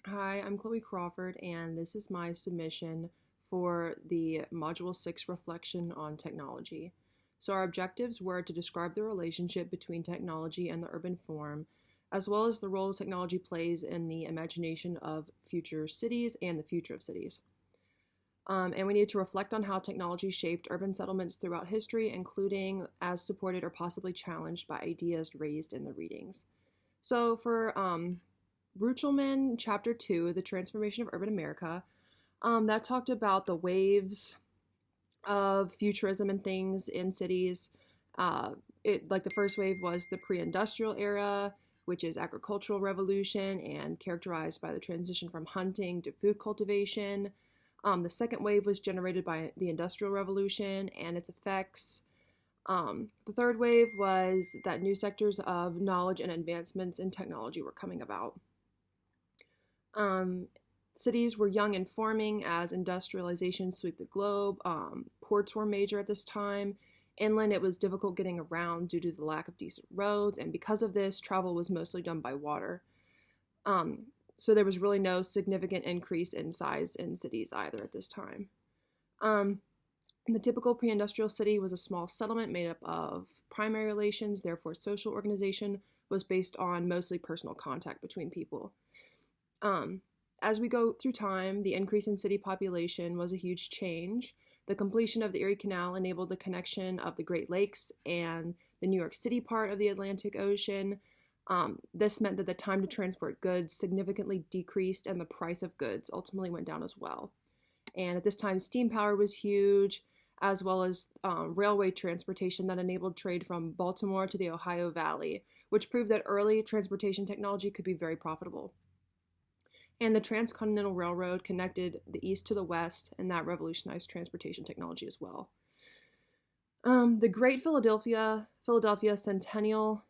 Hi, I'm Chloe Crawford, and this is my submission for the Module 6 reflection on technology. So, our objectives were to describe the relationship between technology and the urban form, as well as the role technology plays in the imagination of future cities and the future of cities. And we need to reflect on how technology shaped urban settlements throughout history, including as supported or possibly challenged by ideas raised in the readings. So, for Ruchelman, Chapter 2, The Transformation of Urban America, that talked about the waves of futurism and things in cities. Like the first wave was the pre-industrial era, which is agricultural revolution and characterized by the transition from hunting to food cultivation. The second wave was generated by the Industrial Revolution and its effects. The third wave was that new sectors of knowledge and advancements in technology were coming about. Cities were young and forming as industrialization swept the globe. Ports were major at this time. Inland, it was difficult getting around due to the lack of decent roads, and because of this, travel was mostly done by water. So there was really no significant increase in size in cities either at this time. The typical pre-industrial city was a small settlement made up of primary relations, therefore social organization was based on mostly personal contact between people. As we go through time, the increase in city population was a huge change. The completion of the Erie Canal enabled the connection of the Great Lakes and the New York City part of the Atlantic Ocean. This meant that the time to transport goods significantly decreased and the price of goods ultimately went down as well. And at this time, steam power was huge, as well as railway transportation that enabled trade from Baltimore to the Ohio Valley, which proved that early transportation technology could be very profitable. And the Transcontinental Railroad connected the east to the west, and that revolutionized transportation technology as well. The Great Philadelphia Centennial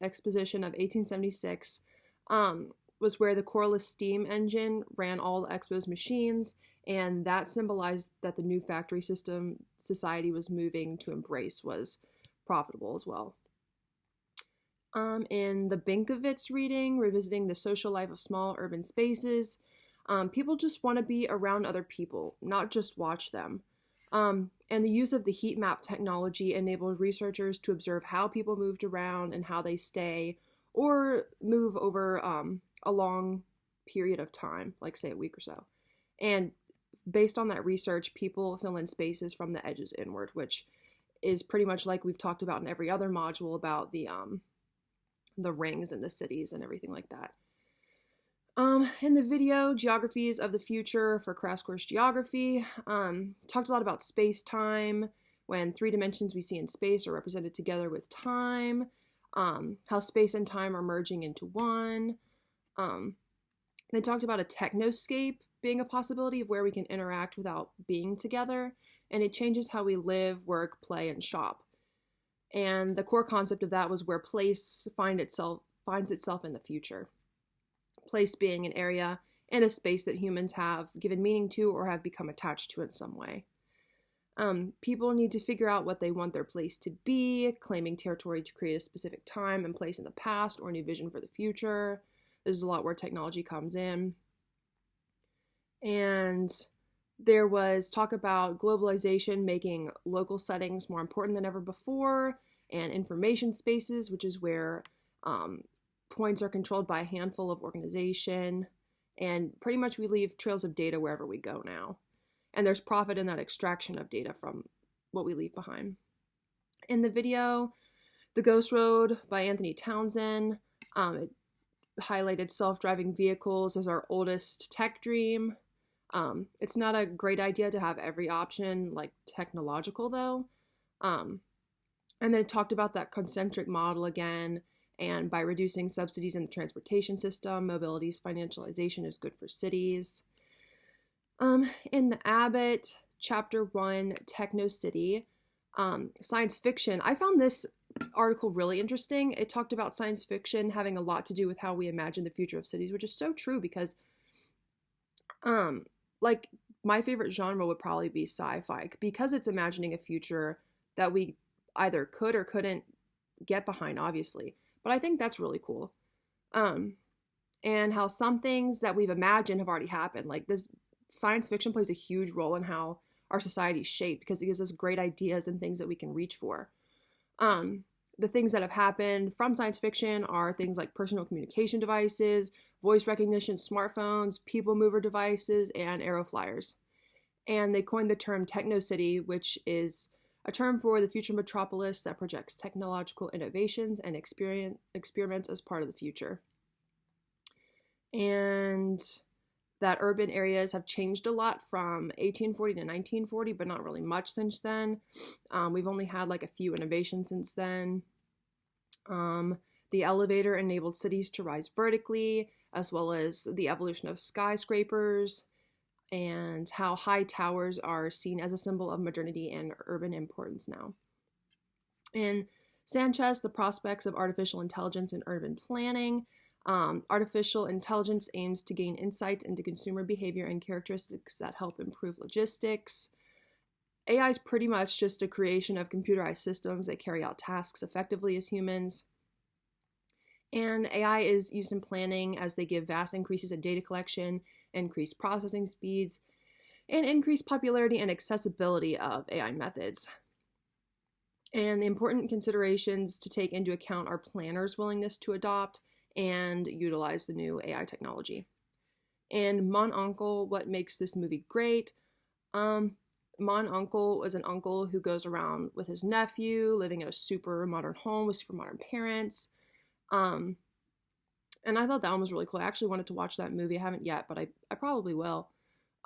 Exposition of 1876 was where the Corliss steam engine ran all the Expo's machines, and that symbolized that the new factory system society was moving to embrace was profitable as well. In the Binkovitz reading, revisiting the social life of small urban spaces, people just want to be around other people, not just watch them. And the use of the heat map technology enabled researchers to observe how people moved around and how they stay or move over a long period of time, like say a week or so. And based on that research, people fill in spaces from the edges inward, which is pretty much like we've talked about in every other module about the rings and the cities and everything like that. In the video, Geographies of the Future for Crash Course Geography, talked a lot about space-time, when 3 dimensions we see in space are represented together with time, how space and time are merging into one. They talked about a technoscape being a possibility of where we can interact without being together, and it changes how we live, work, play, and shop. And the core concept of that was where place finds itself in the future. Place being an area and a space that humans have given meaning to or have become attached to in some way. People need to figure out what they want their place to be, claiming territory to create a specific time and place in the past or a new vision for the future. This is a lot where technology comes in. And there was talk about globalization making local settings more important than ever before, and information spaces, which is where points are controlled by a handful of organization, and pretty much we leave trails of data wherever we go now. And there's profit in that extraction of data from what we leave behind. In the video, The Ghost Road by Anthony Townsend, it highlighted self-driving vehicles as our oldest tech dream. It's not a great idea to have every option like technological though. And then it talked about that concentric model again, and by reducing subsidies in the transportation system, mobility's financialization is good for cities. In the Abbott, Chapter 1, Techno City, science fiction, I found this article really interesting. It talked about science fiction having a lot to do with how we imagine the future of cities, which is so true because like my favorite genre would probably be sci-fi because it's imagining a future that we either could or couldn't get behind, obviously. But I think that's really cool. and how some things that we've imagined have already happened. Like, this science fiction plays a huge role in how our society is shaped because it gives us great ideas and things that we can reach for. The things that have happened from science fiction are things like personal communication devices, voice recognition smartphones, people mover devices, and aeroflyers. And they coined the term techno-city, which is a term for the future metropolis that projects technological innovations and experiments as part of the future. And that urban areas have changed a lot from 1840 to 1940, but not really much since then. We've only had like a few innovations since then. The elevator enabled cities to rise vertically, as well as the evolution of skyscrapers, and how high towers are seen as a symbol of modernity and urban importance now. In Sanchez, the prospects of artificial intelligence in urban planning. Artificial intelligence aims to gain insights into consumer behavior and characteristics that help improve logistics. AI is pretty much just a creation of computerized systems that carry out tasks effectively as humans. And AI is used in planning as they give vast increases in data collection, increased processing speeds, and increased popularity and accessibility of AI methods. And the important considerations to take into account are planners' willingness to adopt and utilize the new AI technology. And Mon Uncle, what makes this movie great? Mon Uncle is an uncle who goes around with his nephew, living in a super modern home with super modern parents. And I thought that one was really cool. I actually wanted to watch that movie. I haven't yet, but I probably will.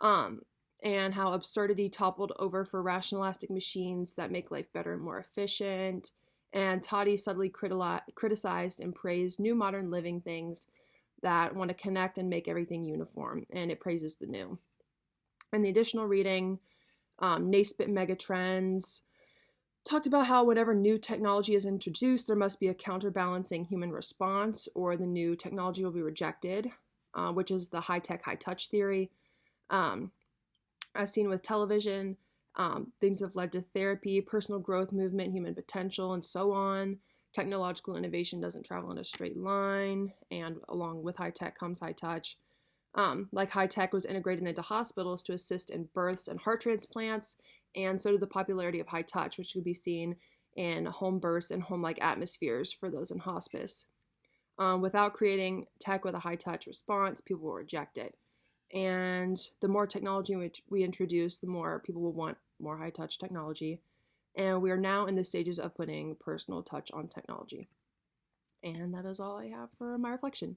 And how absurdity toppled over for rationalistic machines that make life better and more efficient. And Toddy subtly criticized and praised new modern living things that want to connect and make everything uniform, and it praises the new. And the additional reading, NASBIT Megatrends, talked about how whenever new technology is introduced, there must be a counterbalancing human response or the new technology will be rejected, which is the high-tech, high-touch theory. As seen with television, things have led to therapy, personal growth, movement, human potential, and so on. Technological innovation doesn't travel in a straight line, and along with high tech comes high touch. Like high tech was integrated into hospitals to assist in births and heart transplants, and so did the popularity of high touch, which could be seen in home births and home-like atmospheres for those in hospice. Without creating tech with a high touch response, people will reject it. And the more technology we introduce, the more people will want more high-touch technology. And we are now in the stages of putting personal touch on technology. And that is all I have for my reflection.